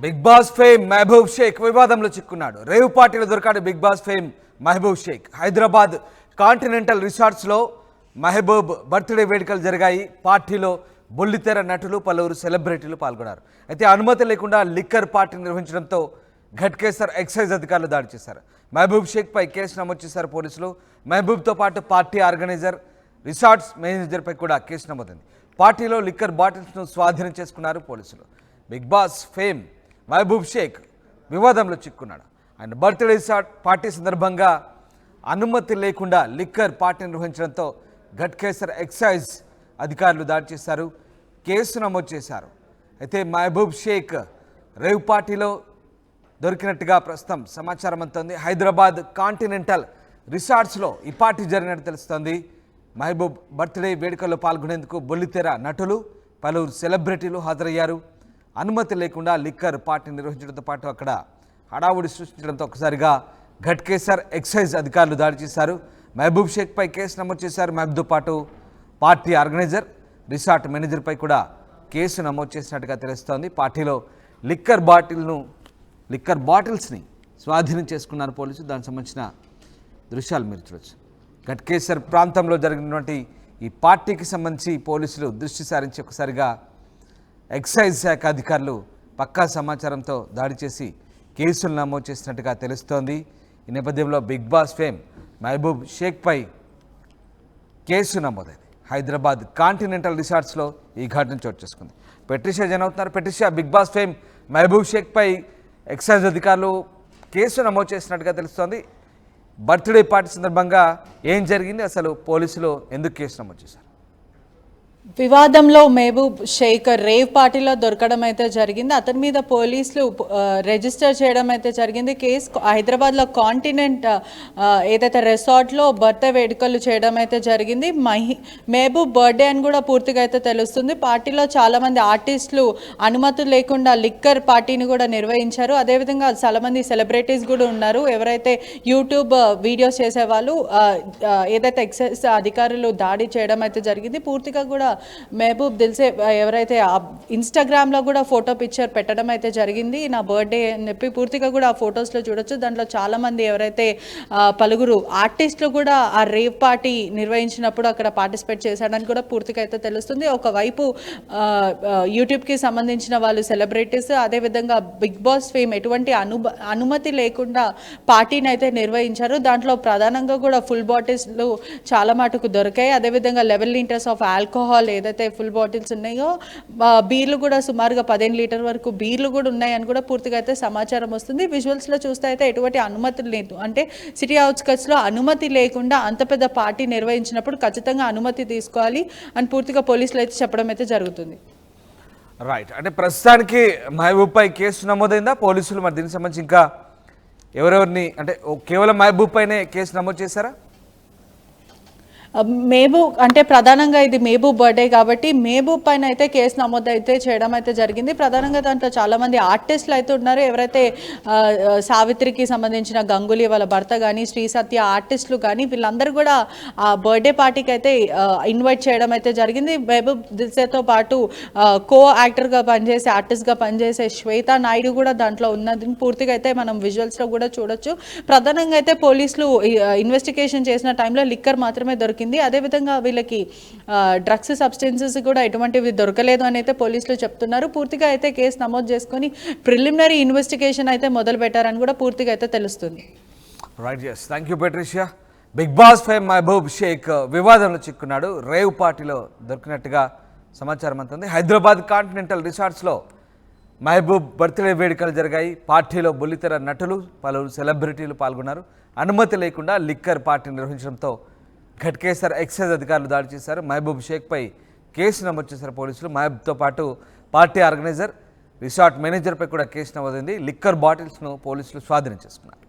Big boss fame Mahabub Sheikh వివాదంలో చిక్కున్నాడు. Rave పార్టీలో దొరికాడు big boss fame Mahabub Shaikh. Hyderabad continental రిసార్ట్స్లో మహబూబ్ బర్త్డే వేడుకలు జరిగాయి. పార్టీలో బుల్లితెర నటులు పలువురు సెలబ్రిటీలు పాల్గొన్నారు. అయితే అనుమతి లేకుండా లిక్కర్ పార్టీ నిర్వహించడంతో ఘట్కేసర్ ఎక్సైజ్ అధికారులు దాడి చేశారు. మహబూబ్ షేక్పై కేసు నమోదు చేశారు పోలీసులు. మహబూబ్తో పాటు పార్టీ ఆర్గనైజర్, రిసార్ట్స్ మేనేజర్పై కూడా కేసు నమోదైంది. పార్టీలో లిక్కర్ బాటిల్స్ను స్వాధీనం చేసుకున్నారు పోలీసులు. Bigg boss fame Mahabub Sheikh వివాదంలో చిక్కున్నాడు. ఆయన బర్త్డే రిసార్ట్ పార్టీ సందర్భంగా అనుమతి లేకుండా లిక్కర్ పార్టీ నిర్వహించడంతో ఘట్కేసర్ ఎక్సైజ్ అధికారులు దాడి చేశారు, కేసు నమోదు చేశారు. అయితే మహబూబ్ షేక్ రేవ్ పార్టీలో దొరికినట్టుగా ప్రస్తుతం సమాచారం అందుతోంది. హైదరాబాద్ కాంటినెంటల్ రిసార్ట్స్లో ఈ పార్టీ జరిగినట్టు తెలుస్తోంది. మహబూబ్ బర్త్డే వేడుకల్లో పాల్గొనేందుకు బుల్లితెర నటులు పలువురు సెలబ్రిటీలు హాజరయ్యారు. అనుమతి లేకుండా లిక్కర్ పార్టీ నిర్వహించడంతో పాటు అక్కడ హడావుడి సృష్టించడంతో ఒకసారిగా ఘట్కేసర్ ఎక్సైజ్ అధికారులు దాడి చేశారు. మహబూబ్ షేక్పై కేసు నమోదు చేశారు. మహబూబ్తో పాటు పార్టీ ఆర్గనైజర్, రిసార్ట్ మేనేజర్పై కూడా కేసు నమోదు చేసినట్టుగా తెలుస్తోంది. పార్టీలో లిక్కర్ బాటిల్స్ని స్వాధీనం చేసుకున్నారు పోలీసులు. దానికి సంబంధించిన దృశ్యాలు మీరు చూడొచ్చు. ఘట్కేసర్ ప్రాంతంలో జరిగినటువంటి ఈ పార్టీకి సంబంధించి పోలీసులు దృష్టి సారించి ఒకసారిగా ఎక్సైజ్ శాఖ అధికారులు పక్కా సమాచారంతో దాడి చేసి కేసులు నమోదు చేసినట్టుగా తెలుస్తోంది. ఈ నేపథ్యంలో బిగ్ బాస్ ఫేమ్ మహబూబ్ షేక్పై కేసు నమోదైంది. హైదరాబాద్ కాంటినెంటల్ రిసార్ట్స్లో ఈ ఘటన చోటు చేసుకుంది. పెట్రిషియా జన్ అవుతున్నారు. Patricia, big boss fame Mahboob షేక్పై ఎక్సైజ్ అధికారులు కేసు నమోదు చేసినట్టుగా తెలుస్తోంది. బర్త్డే పార్టీ సందర్భంగా ఏం జరిగింది, అసలు పోలీసులు ఎందుకు కేసు నమోదు చేశారు? వివాదంలో మహబూబ్ షేక్ రేవ్ పార్టీలో దొరకడం అయితే జరిగింది. అతని మీద పోలీసులు రిజిస్టర్ చేయడం అయితే జరిగింది. కేసు హైదరాబాద్లో కాంటినెంట్ ఏదైతే రిసార్ట్లో బర్త్డే వేడుకలు చేయడం అయితే జరిగింది. మహబూబ్ బర్త్డే అని కూడా పూర్తిగా అయితే తెలుస్తుంది. పార్టీలో చాలామంది ఆర్టిస్టులు అనుమతులు లేకుండా లిక్కర్ పార్టీని కూడా నిర్వహించారు. అదేవిధంగా చాలామంది సెలబ్రిటీస్ కూడా ఉన్నారు. ఎవరైతే యూట్యూబ్ వీడియోస్ చేసేవాళ్ళు ఏదైతే ఎక్సైజ్ అధికారులు దాడి చేయడం అయితే జరిగింది. పూర్తిగా కూడా మహబూబ్ దిల్సే ఎవరైతే ఇన్స్టాగ్రామ్లో కూడా ఫోటో పిక్చర్ పెట్టడం అయితే జరిగింది, నా బర్త్డే అని చెప్పి. పూర్తిగా కూడా ఆ ఫొటోస్లో చూడొచ్చు. దాంట్లో చాలామంది ఎవరైతే పలువురు ఆర్టిస్టులు కూడా ఆ రేవ్ పార్టీ నిర్వహించినప్పుడు అక్కడ పార్టిసిపేట్ చేశాడని కూడా పూర్తిగా అయితే తెలుస్తుంది. ఒకవైపు యూట్యూబ్కి సంబంధించిన వాళ్ళు సెలబ్రిటీస్, అదేవిధంగా బిగ్ బాస్ ఫేమ్ ఎటువంటి అనుమతి లేకుండా పార్టీని అయితే నిర్వహించారు. దాంట్లో ప్రధానంగా కూడా ఫుల్ బాటిల్స్లు చాలా మటుకు దొరికాయి. అదేవిధంగా 11 లీటర్స్ ఆఫ్ ఆల్కహాల్ ఏదైతే ఫుల్ బాటిల్స్ ఉన్నాయో, బీర్లు కూడా సుమారుగా 15 లీటర్ వరకు బీర్లు కూడా ఉన్నాయని కూడా పూర్తిగా అయితే సమాచారం వస్తుంది. విజువల్స్లో చూస్తే అయితే ఎటువంటి అనుమతి లేదు. అంటే సిటీ అవుట్స్కట్స్లో అనుమతి లేకుండా అంత పెద్ద పార్టీ నిర్వహించినప్పుడు ఖచ్చితంగా అనుమతి తీసుకోవాలి అని పూర్తిగా పోలీసులు అయితే చెప్పడం అయితే జరుగుతుంది. రైట్. అంటే ప్రస్తుతానికి మహబూబ్పై కేసు నమోదైందా పోలీసులు? మరి దీనికి సంబంధించి ఇంకా ఎవరెవరిని, అంటే కేవలం మహబూబ్ పైనే కేసు నమోదు చేశారా? మహబూబ్ అంటే ప్రధానంగా ఇది మహబూబ్ బర్త్డే కాబట్టి మహబూబ్ పైన అయితే కేసు నమోదు అయితే చేయడం అయితే జరిగింది. ప్రధానంగా దాంట్లో చాలామంది ఆర్టిస్టులు అయితే ఉన్నారు. ఎవరైతే సావిత్రికి సంబంధించిన గంగూలీ వాళ్ళ భర్త కానీ, శ్రీ సత్య ఆర్టిస్టులు కానీ, వీళ్ళందరూ కూడా ఆ బర్త్డే పార్టీకి అయితే ఇన్వైట్ చేయడం అయితే జరిగింది. మహబూబ్ దిల్సేతో పాటు కో యాక్టర్గా పనిచేసే, ఆర్టిస్ట్గా పనిచేసే శ్వేతా నాయుడు కూడా దాంట్లో ఉన్నది పూర్తిగా అయితే మనం విజువల్స్లో కూడా చూడొచ్చు. ప్రధానంగా అయితే పోలీసులు ఇన్వెస్టిగేషన్ చేసిన టైంలో లిక్కర్ మాత్రమే దొరికింది. అదేవిధంగా వీళ్ళకి డ్రగ్స్ సబ్స్టెన్సెస్ కూడా ఎటువంటివి దొరకలేదు అని అయితే పోలీసులు చెప్తున్నారు. పూర్తిగా అయితే కేసు నమోదు చేసుకొని ప్రిలిమినరీ ఇన్వెస్టిగేషన్ అయితే మొదలు పెట్టారని కూడా పూర్తిగా అయితే తెలుస్తుంది. Right, yes, thank you Patricia. Big boss fame Mahabub Sheikh వివాదంలో చిక్కున్నాడు. రేవ్ పార్టీలో దొరికినట్టుగా సమాచారం అందుతుంది. హైదరాబాద్ కాంటినెంటల్ రిసార్ట్స్లో మహబూబ్ బర్త్డే వేడుకలు జరిగాయి. పార్టీలో బుల్లితెర నటులు పలువురు సెలబ్రిటీలు పాల్గొన్నారు. అనుమతి లేకుండా లిక్కర్ పార్టీ నిర్వహించడంతో ఘట్కేసర్ ఎక్సైజ్ అధికారులు దాడి చేశారు. మహబూబ్ షేక్పై కేసు నమోదు చేశారు పోలీసులు. మహబూబ్తో పాటు పార్టీ ఆర్గనైజర్, రిసార్ట్ మేనేజర్పై కూడా కేసు నమోదైంది. లిక్కర్ బాటిల్స్ను పోలీసులు స్వాధీనం చేసుకున్నారు.